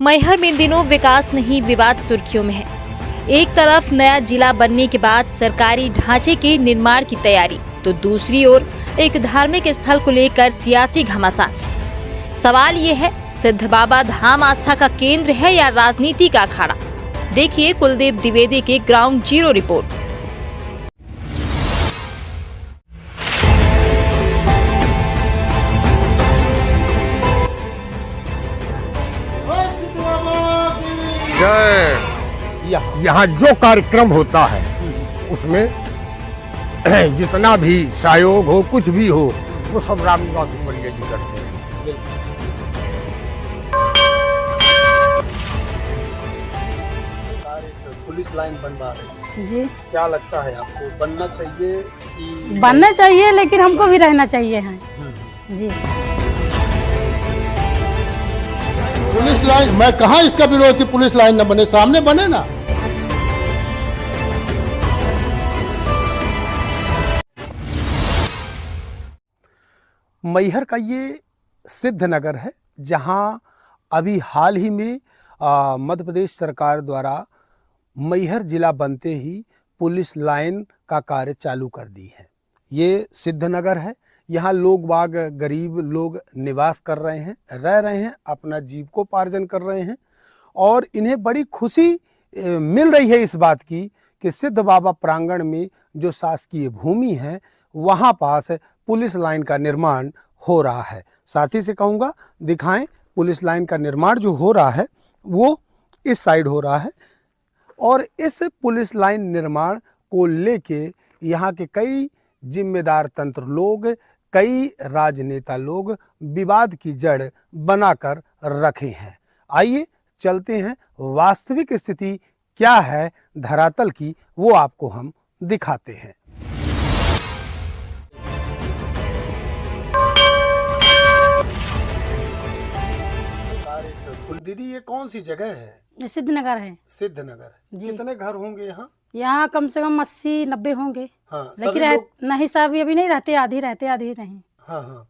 मैहर में इन दिनों विकास नहीं विवाद सुर्खियों में है। एक तरफ नया जिला बनने के बाद सरकारी ढांचे के निर्माण की तैयारी, तो दूसरी ओर एक धार्मिक स्थल को लेकर सियासी घमासान। सवाल ये है, सिद्ध बाबा धाम आस्था का केंद्र है या राजनीति का अखाड़ा? देखिए कुलदीप द्विवेदी के ग्राउंड जीरो रिपोर्ट। यहाँ जो कार्यक्रम होता है उसमें जितना भी सहयोग हो, कुछ भी हो, वो सब रामनिवास सिमरिया जी करते हैं। पुलिस लाइन बनवा रही है जी, क्या लगता है आपको, बनना चाहिए कि बनना चाहिए, लेकिन हमको भी रहना चाहिए है जी। पुलिस लाइन, मैं कहाँ इसका विरोध कि पुलिस लाइन न बने, सामने बने ना। मैहर का ये सिद्ध नगर है, जहां अभी हाल ही में मध्य प्रदेश सरकार द्वारा मैहर जिला बनते ही पुलिस लाइन का कार्य चालू कर दी है। ये सिद्ध नगर है, यहाँ लोग बाग, गरीब लोग निवास कर रहे हैं, रह रहे हैं, अपना जीविकोपार्जन कर रहे हैं और इन्हें बड़ी खुशी मिल रही है इस बात की कि सिद्ध बाबा प्रांगण में जो शासकीय भूमि है वहाँ पास पुलिस लाइन का निर्माण हो रहा है। साथ ही से कहूँगा दिखाएं, पुलिस लाइन का निर्माण जो हो रहा है वो इस साइड हो रहा है और इस पुलिस लाइन निर्माण को लेके यहाँ के कई जिम्मेदार तंत्र लोग, कई राजनेता लोग विवाद की जड़ बनाकर रखे हैं। आइए चलते हैं, वास्तविक स्थिति क्या है धरातल की वो आपको हम दिखाते हैं। दीदी, ये कौन सी जगह है? ये सिद्ध नगर है। सिद्ध नगर। कितने घर होंगे यहाँ? यहाँ कम से कम 80-90 होंगे। हाँ, लेकिन नहीं साहब, अभी नहीं रहते, आधी रहते आधी नहीं। हाँ हाँ।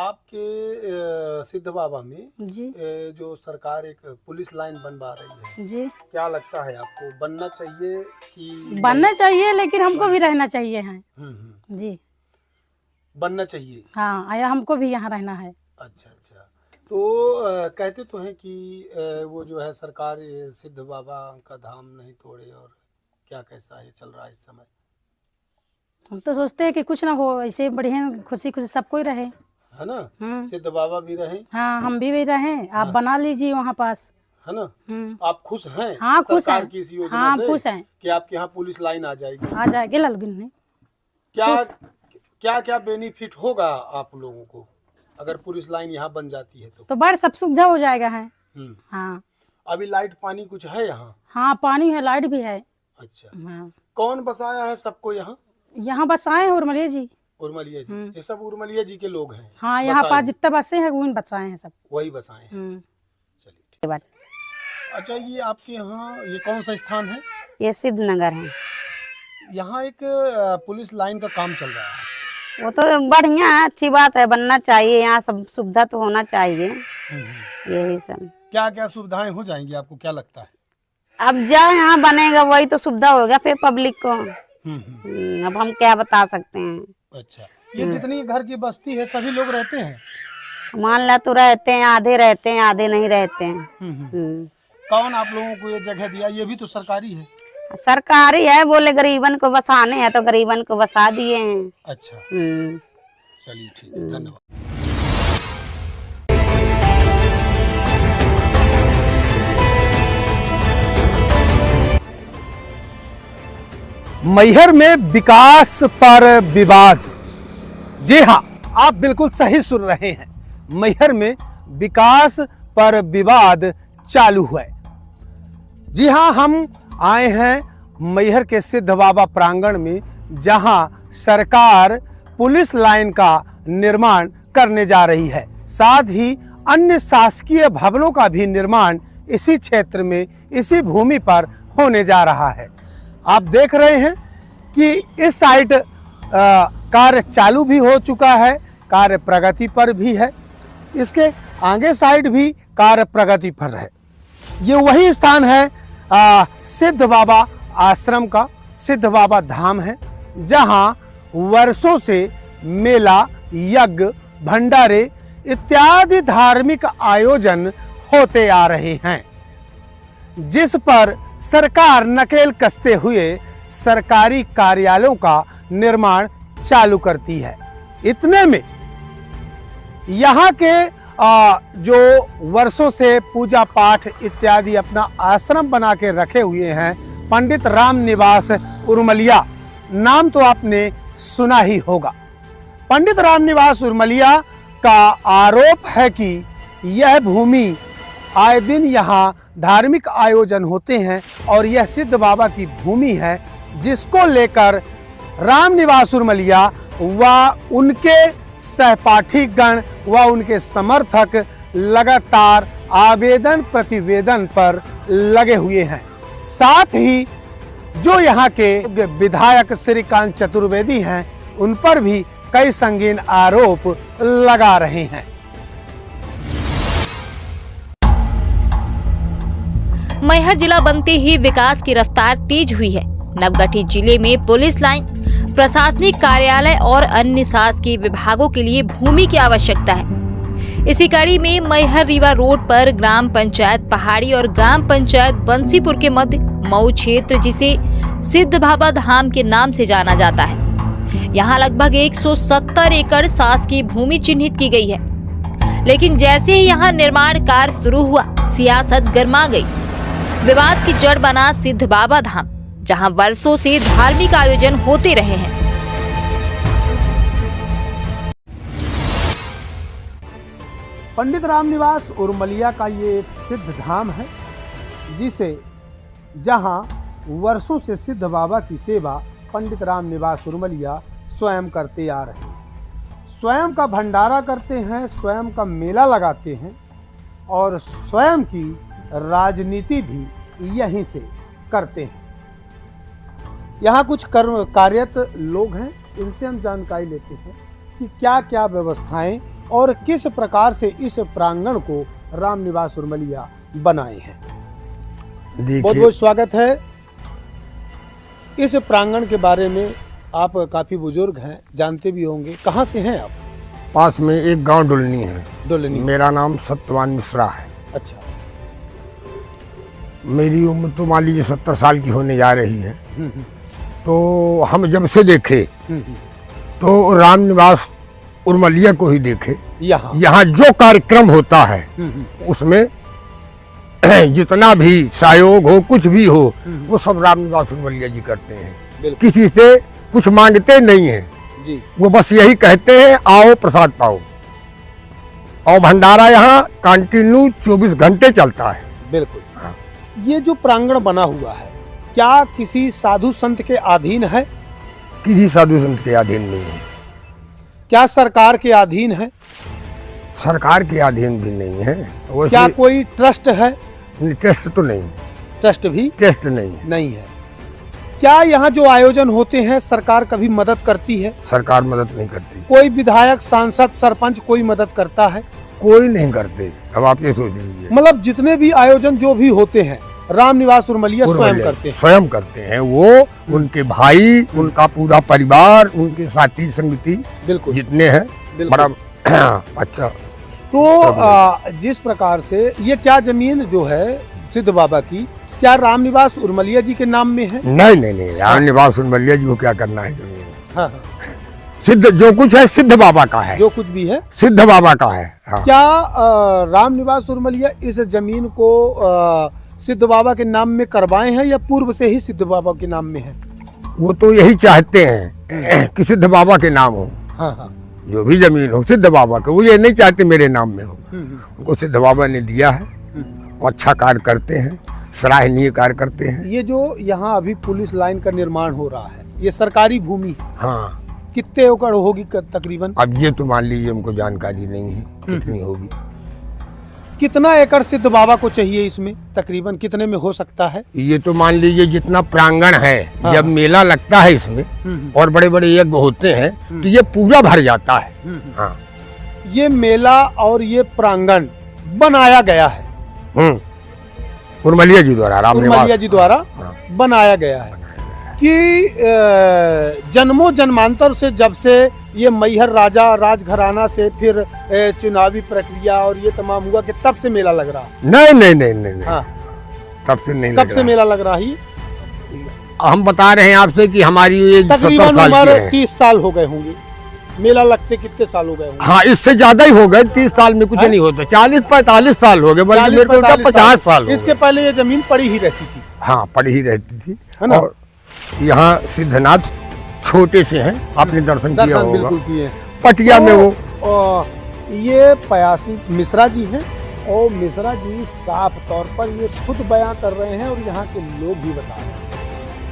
आपके सिद्ध बाबा में जी जो सरकार एक पुलिस लाइन बनवा रही है जी, क्या लगता है आपको, बनना चाहिए कि बनना चाहिए, लेकिन हमको भी रहना चाहिए है जी। बनना चाहिए, हाँ, आया हमको भी यहाँ रहना है। अच्छा अच्छा। तो कहते तो हैं कि वो जो है सरकार सिद्ध बाबा का धाम नहीं तोड़े, और क्या कैसा है चल रहा है इस समय? हम तो सोचते हैं कि कुछ ना हो, ऐसे बढ़िया खुशी खुशी सब कोई रहे, है ना, सिद्ध बाबा भी रहे। हाँ, हम भी रहे। आप बना लीजिए वहाँ पास, है ना। आप खुश हैं? हाँ खुश हैं। की इस योजना हाँ से खुश हैं कि आपके यहाँ पुलिस लाइन आ जाएगी? आ जाएगी लालबिन में। क्या क्या क्या बेनिफिट होगा आप लोगों को अगर पुलिस लाइन यहाँ बन जाती है? तो बड़ सब सुविधा हो जाएगा है। हाँ, अभी लाइट पानी कुछ है यहाँ? हाँ, पानी है, लाइट भी है। अच्छा। हाँ। कौन बसाया है सबको यहाँ? यहाँ बसाए हैं उर्मलिया जी। उर्मलिया जी, ये सब उर्मलिया जी के लोग हैं? हाँ, यहाँ पास जितने बसे हैं वो बसाए हैं, सब वही बसाए हैं। चलिए ठीक। अच्छा, ये आपके यहाँ ये कौन सा स्थान है? ये सिद्ध नगर है। यहाँ एक पुलिस लाइन का काम चल रहा है। वो तो बढ़िया है, अच्छी बात है, बनना चाहिए, यहाँ सब सुविधा तो होना चाहिए। यही सब। क्या क्या सुविधाएं हो जाएंगी आपको, क्या लगता है? अब जहाँ यहाँ बनेगा वही तो सुविधा होगा फिर पब्लिक को। अब हम क्या बता सकते हैं। अच्छा, ये जितनी घर की बस्ती है सभी लोग रहते हैं? मान ला तो रहते हैं, आधे रहते हैं, आधे नहीं रहते हैं। कौन आप लोगों को ये जगह दिया? ये भी तो सरकारी है। सरकारी है, बोले गरीबन को बसाने हैं तो गरीबन को बसा दिए हैं। अच्छा, चलिए ठीक है, धन्यवाद। मैहर में विकास पर विवाद। जी हाँ, आप बिल्कुल सही सुन रहे हैं, मैहर में विकास पर विवाद चालू है। जी हाँ, हम आए हैं मैहर के सिद्ध बाबा प्रांगण में, जहां सरकार पुलिस लाइन का निर्माण करने जा रही है। साथ ही अन्य शासकीय भवनों का भी निर्माण इसी क्षेत्र में, इसी भूमि पर होने जा रहा है। आप देख रहे हैं कि इस साइड कार्य चालू भी हो चुका है, कार्य प्रगति पर भी है, इसके आगे साइड भी कार्य प्रगति पर है। ये वही स्थान है सिद्ध बाबा आश्रम का, सिद्ध बाबा धाम है, जहां वर्षों से मेला, यज्ञ, भंडारे इत्यादि धार्मिक आयोजन होते आ रहे हैं, जिस पर सरकार नकेल कसते हुए सरकारी कार्यालयों का निर्माण चालू करती है। इतने में यहाँ के जो वर्षों से पूजा पाठ इत्यादि अपना आश्रम बना के रखे हुए हैं, पंडित राम निवास उर्मलिया, नाम तो आपने सुना ही होगा। पंडित राम निवास उर्मलिया का आरोप है कि यह भूमि आए दिन यहाँ धार्मिक आयोजन होते हैं और यह सिद्ध बाबा की भूमि है, जिसको लेकर राम निवास उर्मलिया व उनके सहपाठी गण व उनके समर्थक लगातार आवेदन प्रतिवेदन पर लगे हुए हैं। साथ ही जो यहाँ के विधायक श्रीकांत चतुर्वेदी हैं, उन पर भी कई संगीन आरोप लगा रहे हैं। मैहर जिला बनते ही विकास की रफ्तार तेज हुई है। नवगठित जिले में पुलिस लाइन, प्रशासनिक कार्यालय और अन्य शासकीय विभागों के लिए भूमि की आवश्यकता है। इसी कड़ी में मैहर रीवा रोड पर ग्राम पंचायत पहाड़ी और ग्राम पंचायत बंसीपुर के मध्य मऊ क्षेत्र, जिसे सिद्ध बाबा धाम के नाम से जाना जाता है, यहाँ लगभग 170 एकड़ शासकीय भूमि चिन्हित की गई है। लेकिन जैसे ही यहाँ निर्माण कार्य शुरू हुआ, सियासत गर्मा गई। विवाद की जड़ बना सिद्ध बाबा धाम, जहाँ वर्षों से धार्मिक आयोजन होते रहे हैं। पंडित राम निवास उर्मलिया का ये एक सिद्ध धाम है, जिसे जहाँ वर्षों से सिद्ध बाबा की सेवा पंडित राम निवास उर्मलिया स्वयं करते आ रहे हैं। स्वयं का भंडारा करते हैं, स्वयं का मेला लगाते हैं और स्वयं की राजनीति भी यहीं से करते हैं। यहाँ कुछ कार्यरत लोग हैं, इनसे हम जानकारी लेते हैं कि क्या क्या व्यवस्थाएं और किस प्रकार से इस प्रांगण को राम निवास उर्मलिया बनाए हैं। बहुत बहुत स्वागत है। इस प्रांगण के बारे में आप काफी बुजुर्ग हैं, जानते भी होंगे। कहाँ से हैं आप? पास में एक गांव डुलनी है। डुलनी। मेरा नाम सत्यवान मिश्रा है। अच्छा। मेरी उम्र तो मान लीजिए 70 साल की होने जा रही है। तो हम जब से देखे तो राम निवास उर्मलिया को ही देखे। यहाँ जो कार्यक्रम होता है उसमें जितना भी सहयोग हो, कुछ भी हो, वो सब राम निवास उर्मलिया जी करते हैं। किसी से कुछ मांगते नहीं हैं जी। वो बस यही कहते हैं, आओ प्रसाद पाओ। और भंडारा यहाँ कंटिन्यू 24 घंटे चलता है। बिल्कुल। हाँ। ये जो प्रांगण बना हुआ है, क्या किसी साधु संत के अधीन है? किसी साधु संत के अधीन नहीं है। क्या सरकार के अधीन है? सरकार के अधीन भी नहीं है। क्या कोई ट्रस्ट है? ट्रस्ट तो नहीं। ट्रस्ट भी? ट्रस्ट नहीं है। क्या यहाँ जो आयोजन होते हैं सरकार कभी मदद करती है? सरकार मदद नहीं करती। कोई विधायक, सांसद, सरपंच कोई मदद करता है? कोई नहीं करते। अब आप ये सोच लीजिए, मतलब जितने भी आयोजन जो भी होते हैं राम निवास उर्मलिया स्वयं करते हैं। वो उनके भाई, उनका पूरा परिवार, उनके साथी संगति बिल्कुल जितने हैं, बड़ा अच्छा। तो जिस प्रकार से ये क्या जमीन जो है सिद्ध बाबा की, क्या राम निवास उर्मलिया जी के नाम में है? नहीं, राम निवास उर्मलिया जी को क्या करना है जमीन? हाँ। सिद्ध जो कुछ है सिद्ध बाबा का है। जो कुछ भी है सिद्ध बाबा का है। हाँ। क्या राम निवास उर्मलिया इस जमीन को सिद्ध बाबा के नाम में करवाए हैं या पूर्व से ही सिद्ध बाबा के नाम में है? वो तो यही चाहते हैं कि सिद्ध बाबा के नाम हो। हाँ। जो भी जमीन हो सिद्ध बाबा का, वो ये नहीं चाहते मेरे नाम में हो। उनको सिद्ध बाबा ने दिया है, वो अच्छा कार्य करते हैं, सराहनीय कार्य करते हैं। ये जो यहाँ अभी पुलिस लाइन का निर्माण हो रहा है, ये सरकारी भूमि? हाँ। कितने एकड़ होगी तकरीबन? अब ये तो मान लीजिए हमको जानकारी नहीं है कितनी होगी। कितना एकड़ सिद्ध बाबा को चाहिए इसमें? तकरीबन कितने में हो सकता है? ये तो मान लीजिए जितना प्रांगण है। हाँ। जब मेला लगता है इसमें और बड़े बड़े यज्ञ होते हैं तो ये पूरा भर जाता है। हाँ। ये मेला और ये प्रांगण बनाया गया है, उर्मलिया जी द्वारा, उर्मलिया जी द्वारा हाँ। बनाया गया है कि जन्मों जन्मांतर से, जब से ये मैहर राजा राजघराना से फिर चुनावी प्रक्रिया और ये तमाम हुआ कि तब से मेला लग रहा है? नहीं। हाँ, तब से नहीं तब लग से रहा। मेला लग रहा है। हम बता रहे हैं आपसे कि हमारी ये 70 तकरीबन साल उम्र की है। 30 साल हो गए होंगे। मेला लगते कितने साल हो गए होंगे? हाँ, इससे ज्यादा ही हो गए। 30 साल में कुछ है? नहीं होता। 40-45 साल हो गए, बल्कि मेरे को उनका 50 साल हो इसके गए। पहले ये जमीन पड़ी ही रहती थी, हाँ, पड़ी ही रहती थी। है ना? और यहाँ सिद्धनाथ छोटे से हैं, आपने दर्शन किया दर्शन होगा। बिल्कुल किए। पटिया में वो ये पयासी मिश्रा जी हैं और मिश्रा जी साफ तौर पर ये खुद बयां कर रहे हैं और यहाँ के लोग भी बता रहे हैं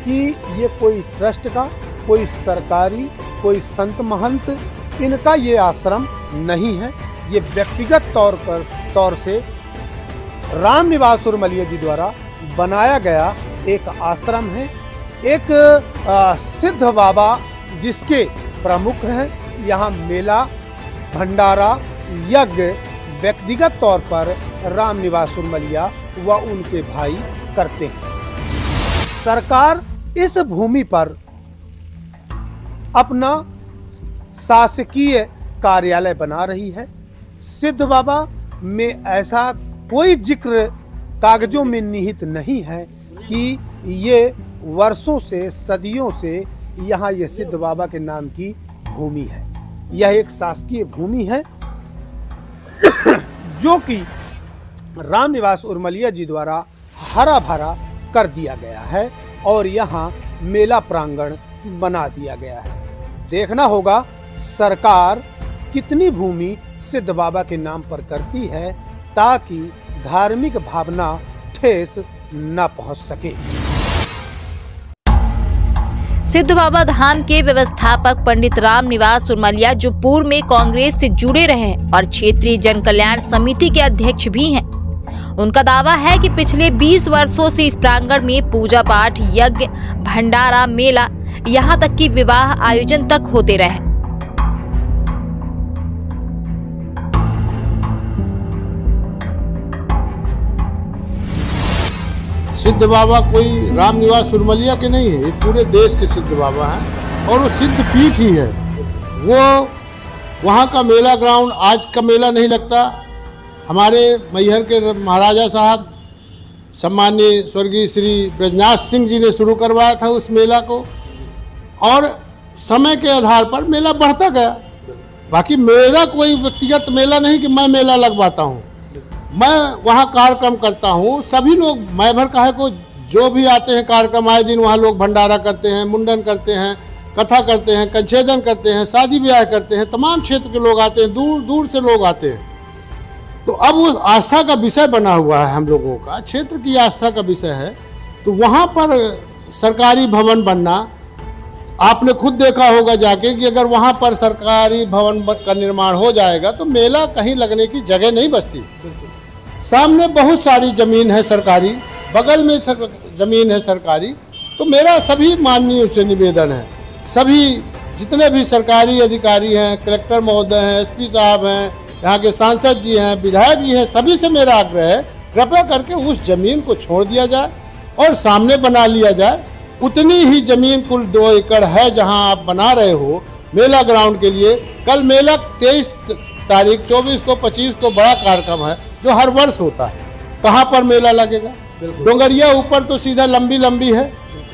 कि ये कोई ट्रस्ट का, कोई सरकारी, कोई संत महंत, इनका ये आश्रम नहीं है। ये व्यक्तिगत तौर से राम निवास उर्मलिया जी द्वारा बनाया गया एक आश्रम है। एक सिद्ध बाबा जिसके प्रमुख हैं। यहाँ मेला, भंडारा, यज्ञ व्यक्तिगत तौर पर राम निवास उर्मलिया व उनके भाई करते हैं। सरकार इस भूमि पर अपना शासकीय कार्यालय बना रही है। सिद्ध बाबा में ऐसा कोई जिक्र कागजों में निहित नहीं है कि ये वर्षों से, सदियों से यहाँ ये सिद्ध बाबा के नाम की भूमि है। यह एक शासकीय भूमि है जो कि राम निवास उर्मलिया जी द्वारा हरा भरा कर दिया गया है और यहाँ मेला प्रांगण बना दिया गया है। देखना होगा सरकार कितनी भूमि सिद्ध बाबा के नाम पर करती है ताकि धार्मिक भावना ठेस न पहुंच सके। सिद्ध बाबा धाम के व्यवस्थापक पंडित राम निवास उर्मलिया, जो पूर्व में कांग्रेस से जुड़े रहे हैं और क्षेत्रीय जन कल्याण समिति के अध्यक्ष भी हैं, उनका दावा है कि पिछले 20 वर्षों से इस प्रांगण में पूजा पाठ, यज्ञ, भंडारा, मेला, यहाँ तक कि विवाह आयोजन तक होते रहे। सिद्ध बाबा कोई राम निवास उर्मलिया के नहीं है, ये पूरे देश के सिद्ध बाबा हैं और वो सिद्ध पीठ ही है। वो वहाँ का मेला ग्राउंड, आज का मेला नहीं लगता। हमारे मैहर के महाराजा साहब सम्माननीय स्वर्गीय श्री ब्रजनाथ सिंह जी ने शुरू करवाया था उस मेला को और समय के आधार पर मेला बढ़ता गया। बाकी मेरा कोई व्यक्तिगत मेला नहीं कि मैं मेला लगवाता हूँ, मैं वहाँ कार्यक्रम करता हूँ। सभी लोग, मैं भर काहे को, जो भी आते हैं कार्यक्रम, आए दिन वहाँ लोग भंडारा करते हैं, मुंडन करते हैं, कथा करते हैं, कंछेदन करते हैं, शादी ब्याह करते हैं। तमाम क्षेत्र के लोग आते हैं, दूर दूर से लोग आते हैं। तो अब वो आस्था का विषय बना हुआ है, हम लोगों का क्षेत्र की आस्था का विषय है। तो वहाँ पर सरकारी भवन बनना, आपने खुद देखा होगा जाके कि अगर वहाँ पर सरकारी भवन का निर्माण हो जाएगा तो मेला कहीं लगने की जगह नहीं बचती। सामने बहुत सारी जमीन है सरकारी, बगल में जमीन है सरकारी। तो मेरा सभी माननीयों से निवेदन है, सभी जितने भी सरकारी अधिकारी हैं, कलेक्टर महोदय हैं, एसपी साहब हैं, यहाँ के सांसद जी हैं, विधायक जी हैं, सभी से मेरा आग्रह है कृपया करके उस जमीन को छोड़ दिया जाए और सामने बना लिया जाए। उतनी ही जमीन, कुल 2 एकड़ है जहाँ आप बना रहे हो मेला ग्राउंड के लिए। कल मेला 23 तारीख, 24 को, 25 को बड़ा कार्यक्रम है जो हर वर्ष होता है। कहाँ पर मेला लगेगा? डोंगरिया ऊपर तो सीधा लंबी लंबी है,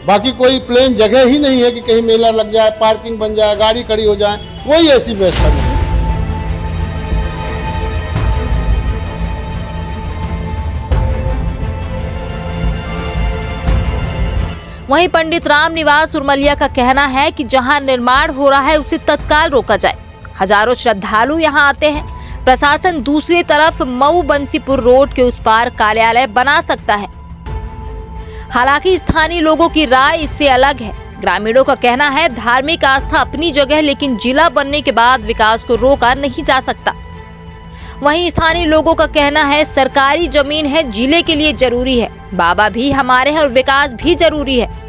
बाकी कोई प्लेन जगह ही नहीं है कि कहीं मेला लग जाए, पार्किंग बन जाए, गाड़ी खड़ी हो जाए, कोई ऐसी व्यवस्था नहीं है। वहीं पंडित राम निवास उर्मलिया का कहना है कि जहां निर्माण हो रहा है उसे तत्काल रोका जाए। हजारों श्रद्धालु यहां आते हैं। प्रशासन दूसरी तरफ मऊ बंसीपुर रोड के उस पार कार्यालय बना सकता है। हालांकि स्थानीय लोगों की राय इससे अलग है। ग्रामीणों का कहना है धार्मिक आस्था अपनी जगह, लेकिन जिला बनने के बाद विकास को रोका नहीं जा सकता। वहीं स्थानीय लोगों का कहना है सरकारी जमीन है, जिले के लिए जरूरी है, बाबा भी हमारे हैं और विकास भी जरूरी है।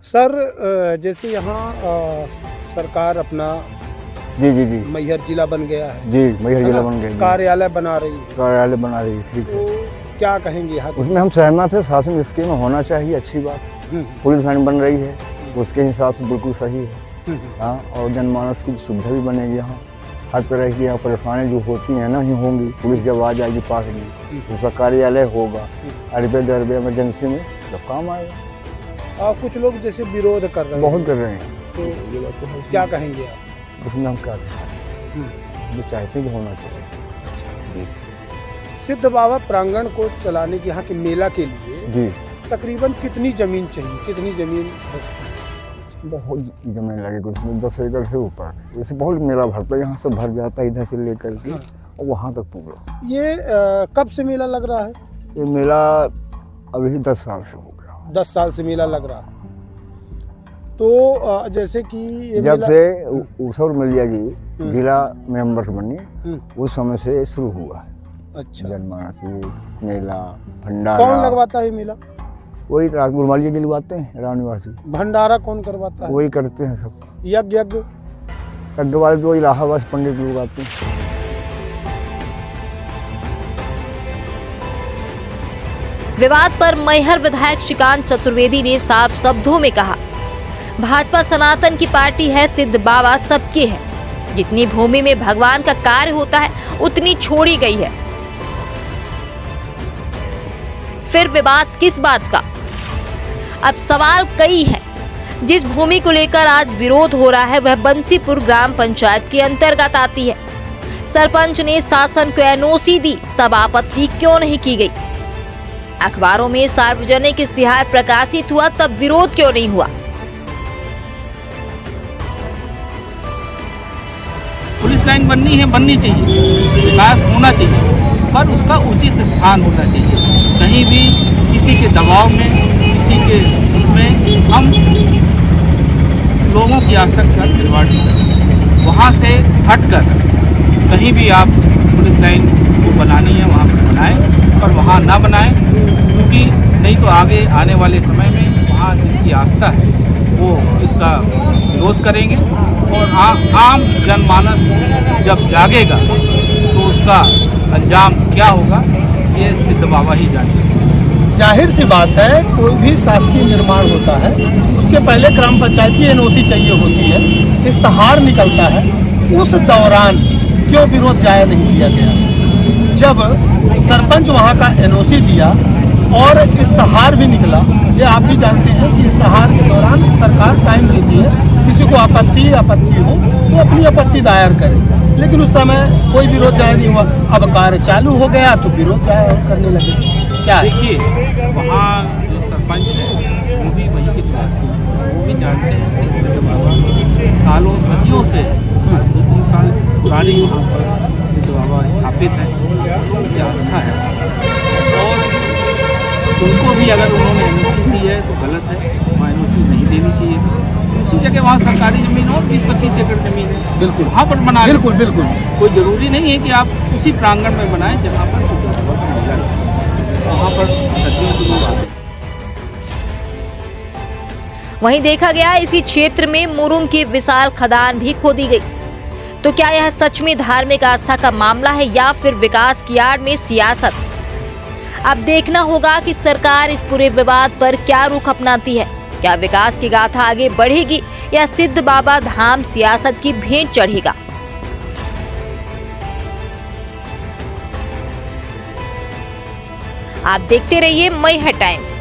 सर, जैसे यहाँ सरकार अपना जी जी जी मैहर जिला बन गया है, जी मैहर है जिला ना? बन गया जी। कार्यालय बना रही है, कार्यालय बना रही है, ठीक तो है। क्या कहेंगे यहाँ के? उसमें हम सहमत है, शासन इसके में होना चाहिए, अच्छी बात। पुलिस लाइन बन रही है, उसके हिसाब से बिल्कुल सही है। हाँ, और जनमानस की सुविधा भी बनेगी यहाँ। हर तरह की यहाँ परेशानी जो होती हैं ना, ही होंगी। पुलिस जब आ जाएगी पास में, उसका कार्यालय होगा, अरबे दरबे इमरजेंसी में जब काम आएगा। कुछ लोग जैसे विरोध कर रहे हैं, बहुत कर रहे हैं, तो ये बात तो है। क्या कहेंगे आप? उसमें हम क्या कहें, जो चाहते हैं कि होना चाहिए जी। सिद्ध बाबा प्रांगण को चलाने के यहाँ के मेला के लिए जी तकरीबन कितनी जमीन चाहिए, कितनी जमीन? बहुत जमीन लगेगी उसमें, 10 एकड़ से ऊपर। जैसे बहुत मेला भरता है, यहाँ से भर जाता है इधर से लेकर के और वहाँ तक पूरा। ये कब से मेला लग रहा है? ये मेला अभी 10 साल से हो गया। 10 साल से मेला लग रहा है। तो जैसे कि ये जब मेला, से ऊषा उर्मिला जी जिला मेंबर्स बने, उस समय से शुरू हुआ है। अच्छा, जनमानस मेला भंडारा। कौन लगवाता है ये मेला? वही उर्मिला जी लगवाते हैं, रामनिवासी। भंडारा कौन करवाता है? वही करते हैं सब। यज्ञ यज्ञ वाले तो इलाहाबाद पंडित लोग आते हैं। विवाद पर मैहर विधायक श्रीकांत चतुर्वेदी ने साफ शब्दों में कहा, भाजपा सनातन की पार्टी है, सिद्ध बाबा सबके हैं। जितनी भूमि में भगवान का कार्य होता है उतनी छोड़ी गई है। फिर विवाद किस बात का? अब सवाल कई हैं। जिस भूमि को लेकर आज विरोध हो रहा है वह बंसीपुर ग्राम पंचायत के अंतर्गत आती है। सरपंच ने शासन को एनओसी दी, तब आपत्ति क्यों नहीं की गई? अखबारों में सार्वजनिक इश्तिहार प्रकाशित हुआ, तब विरोध क्यों नहीं हुआ? पुलिस लाइन बननी है, बननी चाहिए, विकास होना चाहिए, पर उसका उचित स्थान होना चाहिए। कहीं भी किसी के दबाव में, किसी के उसमें हम लोगों की आस्था के साथ खिलवाड़ नहीं करें। वहाँ से हटकर कहीं भी आप पुलिस लाइन को बनानी है वहाँ पर बनाएं, पर वहाँ ना बनाएं, क्योंकि नहीं तो आगे आने वाले समय में वहाँ जिनकी आस्था है वो इसका विरोध करेंगे और आम जनमानस जब जागेगा तो उसका अंजाम क्या होगा ये सिद्ध बाबा ही जानेंगे। जाहिर सी बात है, कोई भी शासकीय निर्माण होता है उसके पहले ग्राम पंचायत की एनओसी चाहिए होती है, इश्तहार निकलता है। उस दौरान क्यों विरोध जाया नहीं किया गया? जब सरपंच वहाँ का एनओसी दिया और इश्तहार भी निकला, ये आप भी जानते हैं कि इश्तहार के दौरान सरकार टाइम देती है, किसी को आपत्ति हो तो अपनी आपत्ति दायर करे, लेकिन उस समय कोई विरोध जाहिर नहीं हुआ। अब कार्य चालू हो गया तो विरोध जाहिर करने लगे। क्या देखिए, वहाँ जो सरपंच है वो भी वहीं के निवासी हैं, वो भी जानते हैं कि सिद्ध बाबा सालों सदियों से 2-3 साल पुरानी यहाँ पर सिद्ध बाबा स्थापित हैं, उनकी आस्था है। और उनको भी अगर उन्होंने एनओसी दी है तो गलत है, वहाँ एनओसी नहीं देनी चाहिए। उसी जगह वहाँ सरकारी ज़मीन और 20-25 एकड़ ज़मीन है, बिल्कुल वहाँ पर बनाएं। बिल्कुल बिल्कुल, कोई ज़रूरी नहीं है कि आप उसी प्रांगण में बनाएं जहाँ पर सिद्ध बाबा का मेला है, वहाँ पर सदियों से लोग आते हैं। वहीं देखा गया इसी क्षेत्र में मुरुम की विशाल खदान भी खोदी गई। तो क्या यह सच में धार्मिक आस्था का मामला है या फिर विकास की आड़ में सियासत? अब देखना होगा कि सरकार इस पूरे विवाद पर क्या रुख अपनाती है। क्या विकास की गाथा आगे बढ़ेगी या सिद्ध बाबा धाम सियासत की भेंट चढ़ेगा? आप देखते रहिए मैहर टाइम्स।